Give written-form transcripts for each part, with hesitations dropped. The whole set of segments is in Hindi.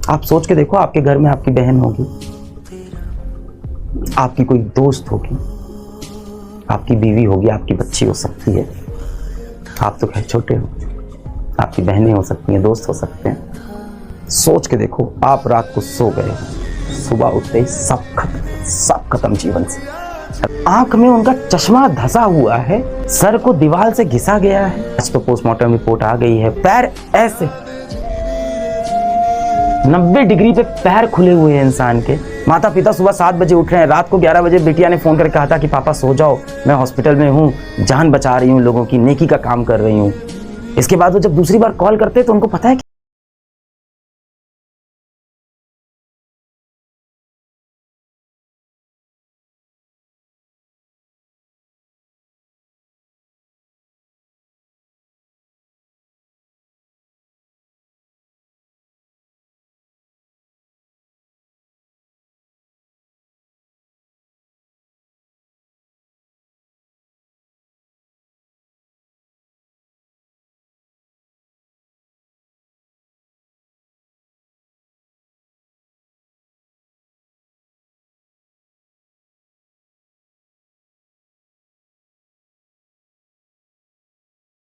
आप सोच के देखो, आपके घर में आपकी बहन होगी, आपकी कोई दोस्त होगी, आपकी बीवी होगी, आपकी बच्ची हो सकती है। आप तो खैर छोटे हो, आपकी बहनें हो सकती हैं, दोस्त हो सकते हैं। सोच के देखो, आप रात को सो गए, सुबह उठते ही सब खत्म जीवन से। आंख में उनका चश्मा धंसा हुआ है, सर को दीवार से घिसा गया है। आज तो पोस्टमार्टम रिपोर्ट आ गई है, पैर ऐसे 90 डिग्री पे पैर खुले हुए हैं इंसान के। माता पिता सुबह 7 बजे उठ रहे हैं, रात को 11 बजे बिटिया ने फोन करके कहा था कि पापा सो जाओ, मैं हॉस्पिटल में हूँ, जान बचा रही हूँ, लोगों की नेकी का काम कर रही हूँ। इसके बाद वो जब दूसरी बार कॉल करते तो उनको पता है कि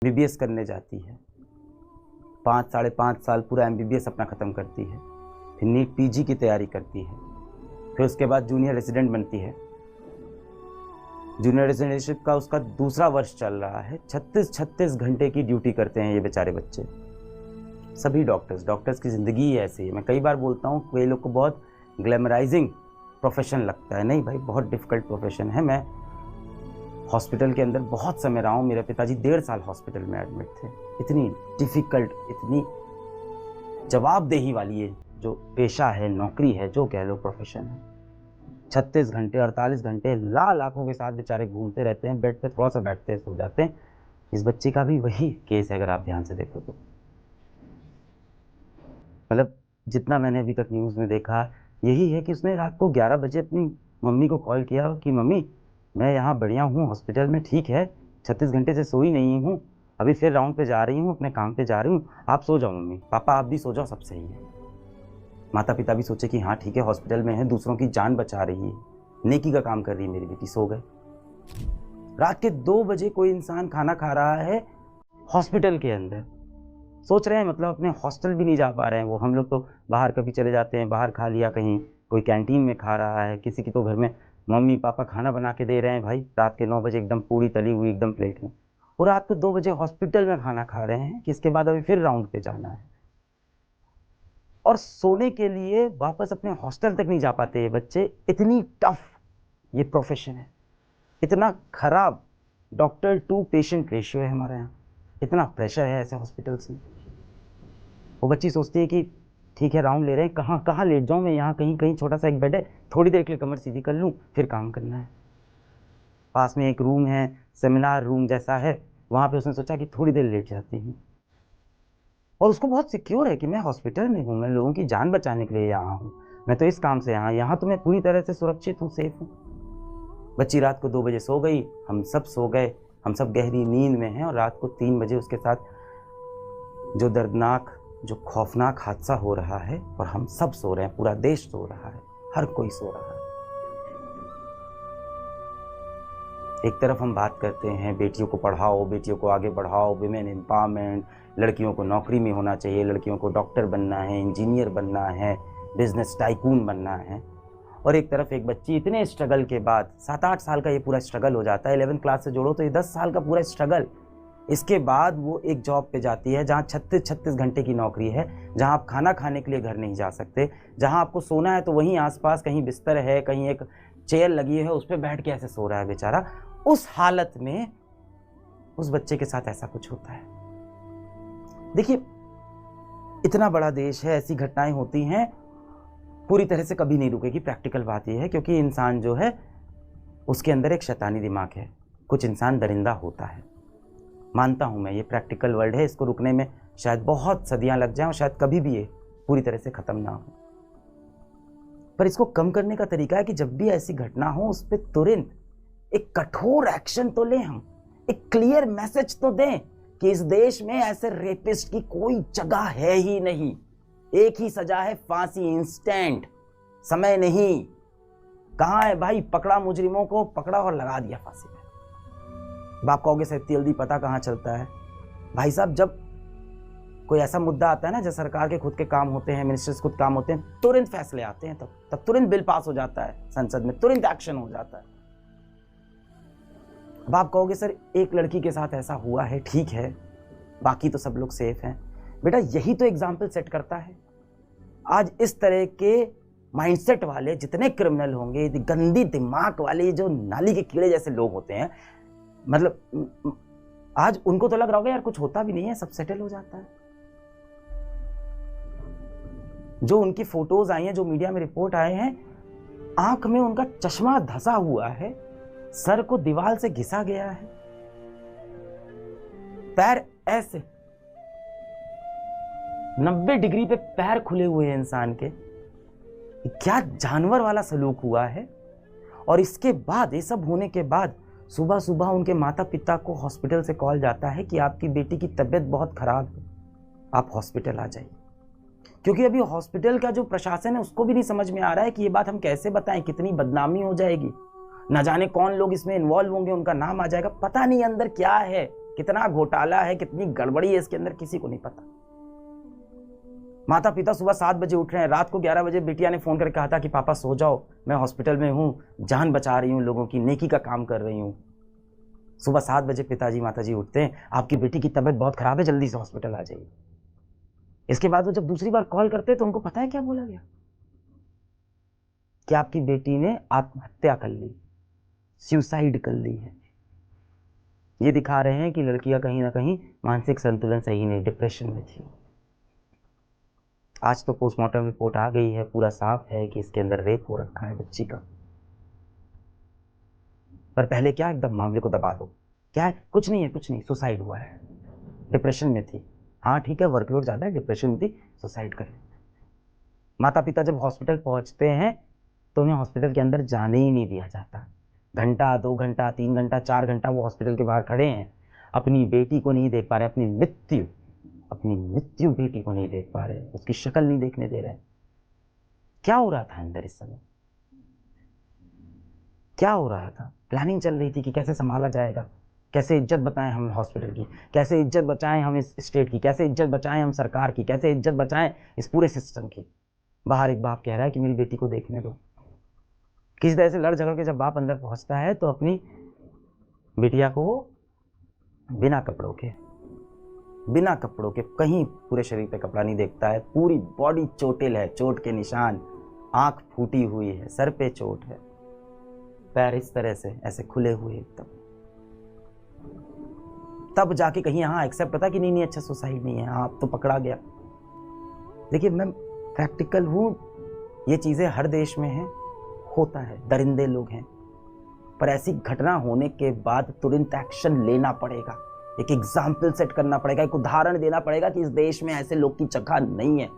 एमबीबीएस करने जाती है, 5-5.5 साल पूरा एमबीबीएस अपना खत्म करती है, फिर नीट पीजी की तैयारी करती है, फिर उसके बाद जूनियर रेजिडेंट बनती है। जूनियर रेजिडेंटशिप का उसका दूसरा वर्ष चल रहा है। 36 घंटे की ड्यूटी करते हैं ये बेचारे बच्चे। सभी डॉक्टर्स की ज़िंदगी ही ऐसी है। मैं कई बार बोलता हूँ, कई लोग को बहुत ग्लैमराइजिंग प्रोफेशन लगता है, नहीं भाई, बहुत डिफ़िकल्ट प्रोफेशन है। मैं हॉस्पिटल के अंदर बहुत समय रहा हूँ, मेरे पिताजी 1.5 साल हॉस्पिटल में एडमिट थे। इतनी डिफ़िकल्ट, इतनी जवाबदेही वाली ये जो पेशा है, नौकरी है, जो कह लो प्रोफेशन है। 36 घंटे 48 घंटे लाल आंखों के साथ बेचारे घूमते रहते हैं, बेड पे थोड़ा सा बैठते हैं, सो जाते हैं। इस बच्चे का भी वही केस है, अगर आप ध्यान से देखो तो। मतलब जितना मैंने अभी तक न्यूज़ में देखा, यही है कि उसने रात को 11 बजे अपनी मम्मी को कॉल किया कि मम्मी मैं यहाँ बढ़िया हूँ, हॉस्पिटल में ठीक है, 36 घंटे से सोई नहीं हूँ, अभी फिर राउंड पे जा रही हूँ, अपने काम पे जा रही हूँ, आप सो जाओ मम्मी, पापा आप भी सो जाओ, सब सही है। माता पिता भी सोचे कि हाँ ठीक है, हॉस्पिटल में है, दूसरों की जान बचा रही है, नेकी का काम कर रही है मेरी बेटी, सो गए। रात के 2 बजे कोई इंसान खाना खा रहा है हॉस्पिटल के अंदर। सोच रहे हैं, मतलब अपने हॉस्टल भी नहीं जा पा रहे हैं वो। हम लोग तो बाहर कभी चले जाते हैं, बाहर खा लिया, कहीं कोई कैंटीन में खा रहा है, किसी की तो घर में मम्मी पापा खाना बना के दे रहे हैं भाई, रात के 9 बजे एकदम पूरी तली हुई एकदम प्लेट में। और रात को 2 बजे हॉस्पिटल में खाना खा रहे हैं कि इसके बाद अभी फिर राउंड पे जाना है। और सोने के लिए वापस अपने हॉस्टल तक नहीं जा पाते ये बच्चे। इतनी टफ ये प्रोफेशन है, इतना खराब डॉक्टर टू पेशेंट रेशियो है हमारे यहाँ, इतना प्रेशर है ऐसे हॉस्पिटल्स में। वो बच्ची सोचती है कि ठीक है राउंड ले रहे हैं, कहाँ कहाँ लेट जाऊँ मैं, यहाँ कहीं कहीं छोटा सा एक बेड है, थोड़ी देर के लिए कमर सीधी कर लूँ, फिर काम करना है। पास में एक रूम है, सेमिनार रूम जैसा है, वहाँ पे उसने सोचा कि थोड़ी देर लेट जाती हूँ। और उसको बहुत सिक्योर है कि मैं हॉस्पिटल में हूँ, मैं लोगों की जान बचाने के लिए यहाँ हूँ, मैं तो इस काम से यहाँ तो मैं पूरी तरह से सुरक्षित हूँ, सेफ हूँ। बच्ची रात को 2 बजे सो गई, हम सब सो गए, हम सब गहरी नींद में हैं। और रात को 3 बजे उसके साथ जो दर्दनाक, जो खौफनाक हादसा हो रहा है, और हम सब सो रहे हैं, पूरा देश सो रहा है, हर कोई सो रहा है। एक तरफ हम बात करते हैं बेटियों को पढ़ाओ, बेटियों को आगे बढ़ाओ, विमेन एम्पावरमेंट, लड़कियों को नौकरी में होना चाहिए, लड़कियों को डॉक्टर बनना है, इंजीनियर बनना है, बिजनेस टाइकून बनना है। और एक तरफ एक बच्ची इतने स्ट्रगल के बाद, 7-8 साल का ये पूरा स्ट्रगल हो जाता है, 11th क्लास से जोड़ो तो ये 10 साल का पूरा स्ट्रगल। इसके बाद वो एक जॉब पे जाती है जहाँ 36 घंटे की नौकरी है, जहाँ आप खाना खाने के लिए घर नहीं जा सकते, जहाँ आपको सोना है तो वहीं आसपास कहीं बिस्तर है, कहीं एक चेयर लगी है, उस पर बैठ के ऐसे सो रहा है बेचारा। उस हालत में उस बच्चे के साथ ऐसा कुछ होता है। देखिए, इतना बड़ा देश है, ऐसी घटनाएं होती हैं, पूरी तरह से कभी नहीं रुकेगी। प्रैक्टिकल बात यह है क्योंकि इंसान जो है उसके अंदर एक शैतानी दिमाग है, कुछ इंसान दरिंदा होता है, मानता हूं मैं, ये प्रैक्टिकल वर्ल्ड है, इसको रुकने में शायद बहुत सदियां लग जाएं और शायद कभी भी ये पूरी तरह से ख़त्म ना हो। पर इसको कम करने का तरीका है कि जब भी ऐसी घटना हो उस पर तुरंत एक कठोर एक्शन तो लें, हम एक क्लियर मैसेज तो दें कि इस देश में ऐसे रेपिस्ट की कोई जगह है ही नहीं। एक ही सजा है, फांसी, इंस्टेंट, समय नहीं। कहां है भाई, पकड़ा मुजरिमों को, पकड़ा और लगा दिया फांसी पे। आप कहोगे सर इतनी जल्दी पता कहां चलता है? भाई साहब, जब कोई ऐसा मुद्दा आता है ना, जब सरकार के खुद के काम होते हैं, मिनिस्टर्स खुद काम होते हैं, तुरंत फैसले आते हैं, तब तुरंत बिल पास हो जाता है संसद में, तुरंत एक्शन हो जाता है। अब आप कहोगे सर एक लड़की के साथ ऐसा हुआ है, ठीक है, बाकी तो सब लोग सेफ हैं। बेटा यही तो एग्जाम्पल सेट करता है। आज इस तरह के माइंडसेट वाले जितने क्रिमिनल होंगे, गंदी दिमाग वाले जो नाली के कीड़े जैसे लोग होते हैं, मतलब आज उनको तो लग रहा होगा यार कुछ होता भी नहीं है, सब सेटल हो जाता है। जो उनकी फोटोज आई हैं, जो मीडिया में रिपोर्ट आए हैं, आंख में उनका चश्मा धंसा हुआ है, सर को दीवार से घिसा गया है, पैर ऐसे 90 डिग्री पे पैर खुले हुए हैं इंसान के। क्या जानवर वाला सलूक हुआ है। और इसके बाद, ये सब होने के बाद, सुबह सुबह उनके माता पिता को हॉस्पिटल से कॉल जाता है कि आपकी बेटी की तबीयत बहुत खराब है, आप हॉस्पिटल आ जाइए। क्योंकि अभी हॉस्पिटल का जो प्रशासन है उसको भी नहीं समझ में आ रहा है कि ये बात हम कैसे बताएं, कितनी बदनामी हो जाएगी, ना जाने कौन लोग इसमें इन्वॉल्व होंगे, उनका नाम आ जाएगा, पता नहीं अंदर क्या है, कितना घोटाला है, कितनी गड़बड़ी है इसके अंदर, किसी को नहीं पता। माता पिता सुबह 7 बजे उठ रहे हैं, रात को 11 बजे बिटिया ने फोन करके कहा था कि पापा सो जाओ, मैं हॉस्पिटल में हूँ, जान बचा रही हूँ लोगों की, नेकी का काम कर रही हूँ। सुबह 7 बजे पिताजी माताजी उठते हैं, आपकी बेटी की तबीयत बहुत खराब है, जल्दी से हॉस्पिटल आ जाइए। इसके बाद वो जब दूसरी बार कॉल करते हैं तो उनको पता है क्या बोला गया, कि आपकी बेटी ने आत्महत्या कर ली, सुसाइड कर ली है। ये दिखा रहे हैं कि लड़कियां कहीं ना कहीं मानसिक संतुलन सही नहीं, डिप्रेशन में थी। आज तो पोस्टमार्टम रिपोर्ट आ गई है, पूरा साफ है कि इसके अंदर रेप हो रखा है बच्ची का। पर पहले क्या एकदम मामले को दबा दो, क्या है, कुछ नहीं है, कुछ नहीं, सुसाइड हुआ है, डिप्रेशन में थी। हाँ ठीक है, वर्कलोड ज्यादा है, डिप्रेशन में थी, सुसाइड कर। माता पिता जब हॉस्पिटल पहुंचते हैं तो उन्हें हॉस्पिटल के अंदर जाने ही नहीं दिया जाता। घंटा, 2 घंटा, 3 घंटा, 4 घंटा वो हॉस्पिटल के बाहर खड़े हैं, अपनी बेटी को नहीं देख पा रहे, अपनी मृत्यु बेटी को नहीं देख पा रहे, उसकी शक्ल नहीं देखने दे रहे। क्या हो रहा था अंदर इस समय, क्या हो रहा था? प्लानिंग चल रही थी कि कैसे संभाला जाएगा, कैसे इज्जत बचाएं हम हॉस्पिटल की, कैसे इज्जत बचाएं हम इस स्टेट की, कैसे इज्जत बचाएं हम सरकार की, कैसे इज्जत बचाएं इस पूरे सिस्टम की। बाहर एक बाप कह रहा है कि मेरी बेटी को देखने दो। किसी तरह से लड़ झगड़ के जब बाप अंदर पहुंचता है तो अपनी बिटिया को बिना कपड़ों के कहीं पूरे शरीर पे कपड़ा नहीं देखता है, पूरी बॉडी चोटिल है, चोट के निशान, आंख फूटी हुई है, सर पे चोट है, पैर इस तरह से ऐसे खुले हुए एकदम। तब जाके कहीं हाँ एक्सेप्ट होता कि नहीं अच्छा सुसाइड नहीं है, हाँ अब तो पकड़ा गया। देखिए मैं प्रैक्टिकल हूँ, ये चीज़ें हर देश में हैं, होता है, दरिंदे लोग हैं, पर ऐसी घटना होने के बाद तुरंत एक्शन लेना पड़ेगा, एक एग्जाम्पल सेट करना पड़ेगा, एक उदाहरण देना पड़ेगा कि इस देश में ऐसे लोग की जगह नहीं है।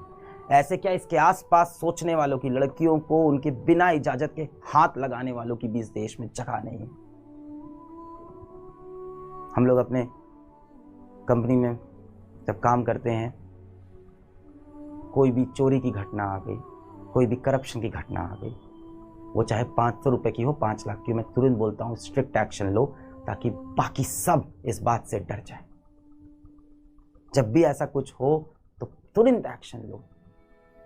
ऐसे क्या, इसके आसपास सोचने वालों की, लड़कियों को उनके बिना इजाजत के हाथ लगाने वालों की भी इस देश में जगह नहीं है। हम लोग अपने कंपनी में जब काम करते हैं, कोई भी चोरी की घटना आ गई, कोई भी करप्शन की घटना आ गई, वो चाहे 500 रुपए की हो, 5 लाख की हो, मैं तुरंत बोलता हूँ स्ट्रिक्ट एक्शन लो, ताकि बाकी सब इस बात से डर जाए। जब भी ऐसा कुछ हो तो तुरंत एक्शन लो।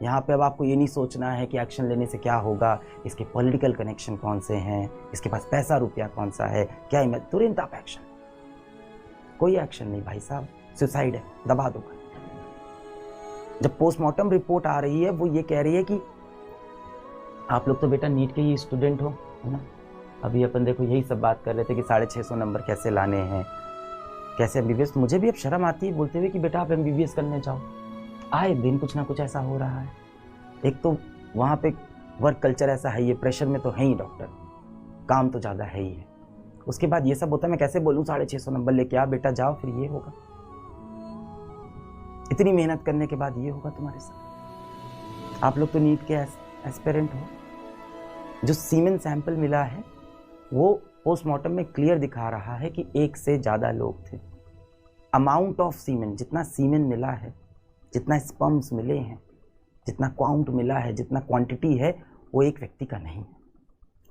यहाँ पे अब आपको ये नहीं सोचना है कि एक्शन लेने से क्या होगा, इसके पॉलिटिकल कनेक्शन कौन से हैं, इसके पास पैसा रुपया कौन सा है, क्या मैं तुरंत आप एक्शन। कोई एक्शन नहीं भाई साहब, सुसाइड है, दबा दो। जब पोस्टमार्टम रिपोर्ट आ रही है वो ये कह रही है कि आप लोग तो बेटा नीट के ही स्टूडेंट हो, है ना। अभी अपन देखो यही सब बात कर रहे थे कि 650 नंबर कैसे लाने हैं, कैसे MBBS। मुझे भी अब शर्म आती है बोलते हुए कि बेटा आप MBBS करने जाओ। आए दिन कुछ ना कुछ ऐसा हो रहा है। एक तो वहाँ पे वर्क कल्चर ऐसा है, ये प्रेशर में तो है ही डॉक्टर, काम तो ज़्यादा है ही है। उसके बाद ये सब होता है, मैं कैसे बोलूँ 650 नंबर लेके आ बेटा जाओ, फिर ये होगा। इतनी मेहनत करने के बाद ये होगा तुम्हारे साथ। आप लोग तो नीट के एस्पिरेंट हो। जो सीमेन सैंपल मिला है वो पोस्टमार्टम में क्लियर दिखा रहा है कि 1 से ज़्यादा लोग थे। अमाउंट ऑफ सीमेन, जितना सीमेन मिला है, जितना स्पर्म्स मिले हैं, जितना काउंट मिला है, जितना क्वांटिटी है, वो एक व्यक्ति का नहीं है।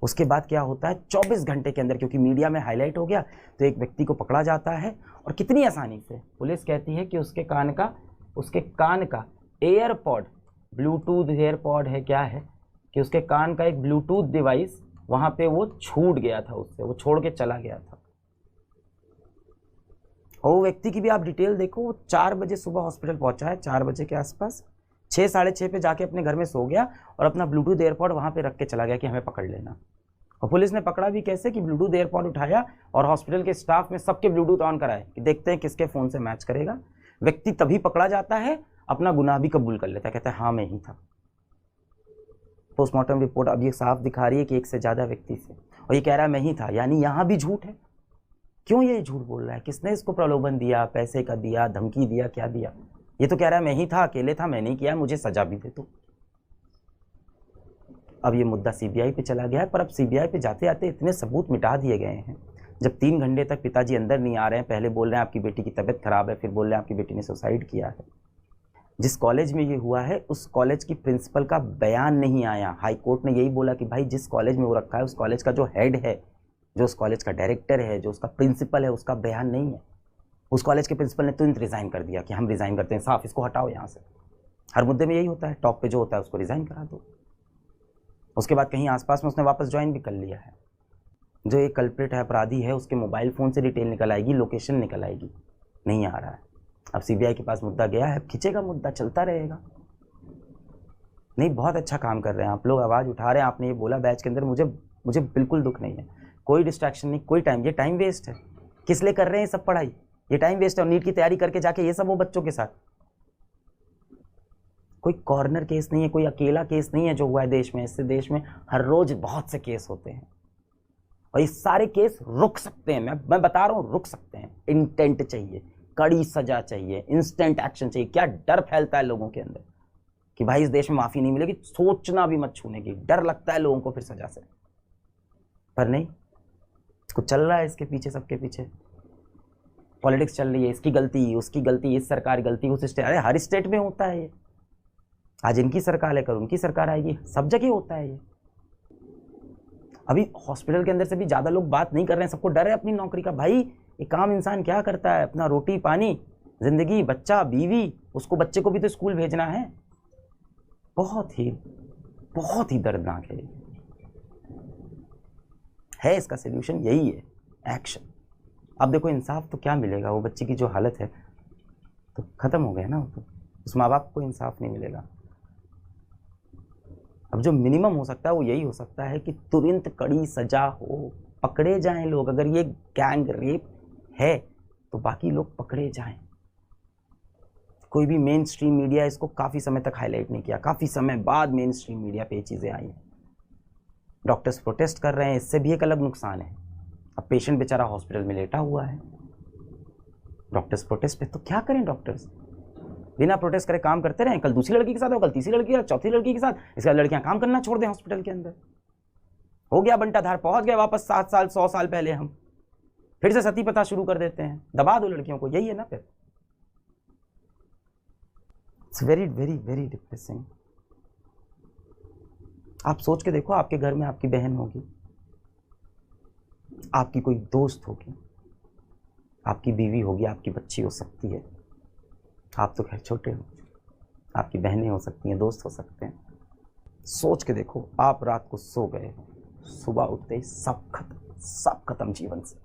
उसके बाद क्या होता है, 24 घंटे के अंदर, क्योंकि मीडिया में हाईलाइट हो गया, तो एक व्यक्ति को पकड़ा जाता है और कितनी आसानी से पुलिस कहती है कि उसके कान का एयरपॉड, ब्लूटूथ एयरपॉड है, क्या है कि उसके कान का एक ब्लूटूथ डिवाइस वहाँ पे वो छूट गया था, उससे वो छोड़ के चला गया था। और वो व्यक्ति की भी आप डिटेल देखो, वो 4 बजे सुबह हॉस्पिटल पहुंचा है, 4 बजे के आसपास, 6 साढ़े 6 पे जाके अपने घर में सो गया और अपना ब्लूटूथ एयरपॉड वहाँ पे रख के चला गया कि हमें पकड़ लेना। और पुलिस ने पकड़ा भी कैसे कि ब्लूटूथ एयरपॉड उठाया और हॉस्पिटल के स्टाफ में सबके ब्लूटूथ ऑन कराए कि देखते हैं किसके फ़ोन से मैच करेगा। व्यक्ति तभी पकड़ा जाता है, अपना गुनाह भी कबूल कर लेता है, कहता है हाँ मैं ही था। पोस्टमार्टम रिपोर्ट अब ये साफ दिखा रही है कि एक से ज़्यादा व्यक्ति से, और ये कह रहा है मैं ही था, यानी यहाँ भी झूठ है। क्यों ये झूठ बोल रहा है? किसने इसको प्रलोभन दिया, पैसे का दिया, धमकी दिया, क्या दिया? ये तो कह रहा है मैं ही था, अकेले था, मैं नहीं किया, मुझे सजा भी दे दो। अब ये मुद्दा सीबीआई पे चला गया है, पर अब सीबीआई पे जाते जाते इतने सबूत मिटा दिए गए हैं। जब 3 घंटे तक पिताजी अंदर नहीं आ रहे हैं, पहले बोल रहे हैं आपकी बेटी की तबीयत खराब है, फिर बोल रहे हैं आपकी बेटी ने सुसाइड किया है। जिस कॉलेज में ये हुआ है उस कॉलेज की प्रिंसिपल का बयान नहीं आया। हाई कोर्ट ने यही बोला कि भाई जिस कॉलेज में वो रखा है उस कॉलेज का जो हेड है, जो उस कॉलेज का डायरेक्टर है, जो उसका प्रिंसिपल है, उसका बयान नहीं है। उस कॉलेज के प्रिंसिपल ने तुरंत रिज़ाइन कर दिया कि हम रिज़ाइन करते हैं, साफ इसको हटाओ यहाँ से। हर मुद्दे में यही होता है, टॉप पे जो होता है उसको रिज़ाइन करा दो। उसके बाद कहीं आसपास में उसने वापस ज्वाइन भी कर लिया है। जो एक कल्प्रिट है, अपराधी है, उसके मोबाइल फ़ोन से डिटेल निकल आएगी, लोकेशन निकल आएगी, नहीं आ रहा है। अब सीबीआई के पास मुद्दा गया है, खींचेगा मुद्दा, चलता रहेगा। नहीं, बहुत अच्छा काम कर रहे हैं आप लोग, आवाज़ उठा रहे हैं। आपने ये बोला बैच के अंदर, मुझे बिल्कुल दुख नहीं है, कोई डिस्ट्रैक्शन नहीं, कोई टाइम, ये टाइम वेस्ट है। किस लिए कर रहे हैं सब पढ़ाई? ये टाइम वेस्ट है। और नीट की तैयारी करके जाके ये सब वो बच्चों के साथ, कोई कॉर्नर केस नहीं है, कोई अकेला केस नहीं है जो हुआ है देश में। इससे देश में हर रोज बहुत से केस होते हैं और ये सारे केस रुक सकते हैं। मैं बता रहा हूँ, रुक सकते हैं। इंटेंट चाहिए, कड़ी सजा चाहिए, इंस्टेंट एक्शन चाहिए। क्या डर फैलता है लोगों के अंदर कि भाई इस देश में माफी नहीं मिलेगी, सोचना भी मत छूने की। डर लगता है लोगों को फिर सजा से, पर नहीं, इसको चल रहा है इसके पीछे, सबके पीछे पॉलिटिक्स चल रही है। इसकी गलती, उसकी गलती, इस सरकार गलती, उस स्टेट, अरे हर स्टेट में होता है ये। आज इनकी सरकार है, कल उनकी सरकार आएगी, सब जगह होता है ये। अभी हॉस्पिटल के अंदर से भी ज़्यादा लोग बात नहीं कर रहे हैं, सबको डर है अपनी नौकरी का। भाई एक आम इंसान क्या करता है, अपना रोटी पानी, जिंदगी, बच्चा, बीवी, उसको, बच्चे को भी तो स्कूल भेजना है। बहुत ही दर्दनाक है इसका सल्यूशन यही है, एक्शन। अब देखो इंसाफ तो क्या मिलेगा, वो बच्ची की जो हालत है तो खत्म हो गया ना, तो उस माँ बाप को इंसाफ नहीं मिलेगा। अब जो मिनिमम हो सकता है वो यही हो सकता है कि तुरंत कड़ी सजा हो, पकड़े जाएं लोग। अगर ये गैंग रेप है तो बाकी लोग पकड़े जाएं। कोई भी मेन स्ट्रीम मीडिया इसको काफ़ी समय तक हाईलाइट नहीं किया, काफ़ी समय बाद मेन स्ट्रीम मीडिया पे ये चीज़ें आई हैं। डॉक्टर्स प्रोटेस्ट कर रहे हैं, इससे भी एक अलग नुकसान है। अब पेशेंट बेचारा हॉस्पिटल में लेटा हुआ है, डॉक्टर्स प्रोटेस्ट पे, तो क्या करें डॉक्टर्स? बिना प्रोटेस्ट करे काम करते रहें, कल दूसरी लड़की के साथ हो, कल तीसरी लड़की के साथ, चौथी लड़की के साथ, इसके बाद लड़कियां काम करना छोड़ दें हॉस्पिटल के अंदर। हो गया बंटाधार, पहुंच गए वापस 7 साल 100 साल पहले। हम फिर से सती प्रथा शुरू कर देते हैं, दबा दो लड़कियों को, यही है ना फिर। It's very very very depressing. आप सोच के देखो, आपके घर में आपकी बहन होगी, आपकी कोई दोस्त होगी, आपकी बीवी होगी, आपकी बच्ची हो सकती है। आप तो खैर छोटे हो, आपकी बहनें हो सकती हैं, दोस्त हो सकते हैं। सोच के देखो, आप रात को सो गए, सुबह उठते ही सब खत्म जीवन से।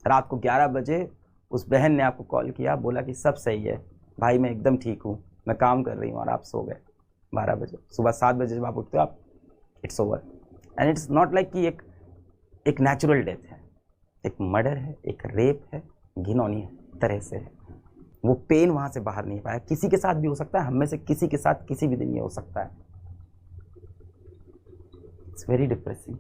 रात को 11 बजे उस बहन ने आपको कॉल किया, बोला कि सब सही है भाई, मैं एकदम ठीक हूँ, मैं काम कर रही हूँ, और आप सो गए 12 बजे। सुबह 7 बजे जब आप उठते हो, आप it's over. And it's not like कि एक नेचुरल डेथ है, एक मर्डर है, एक रेप है, घिनौनी तरह से है। वो पेन वहाँ से बाहर नहीं पाया। किसी के साथ भी हो सकता है, हम में से किसी के साथ किसी भी दिन ये हो सकता है। It's very depressing.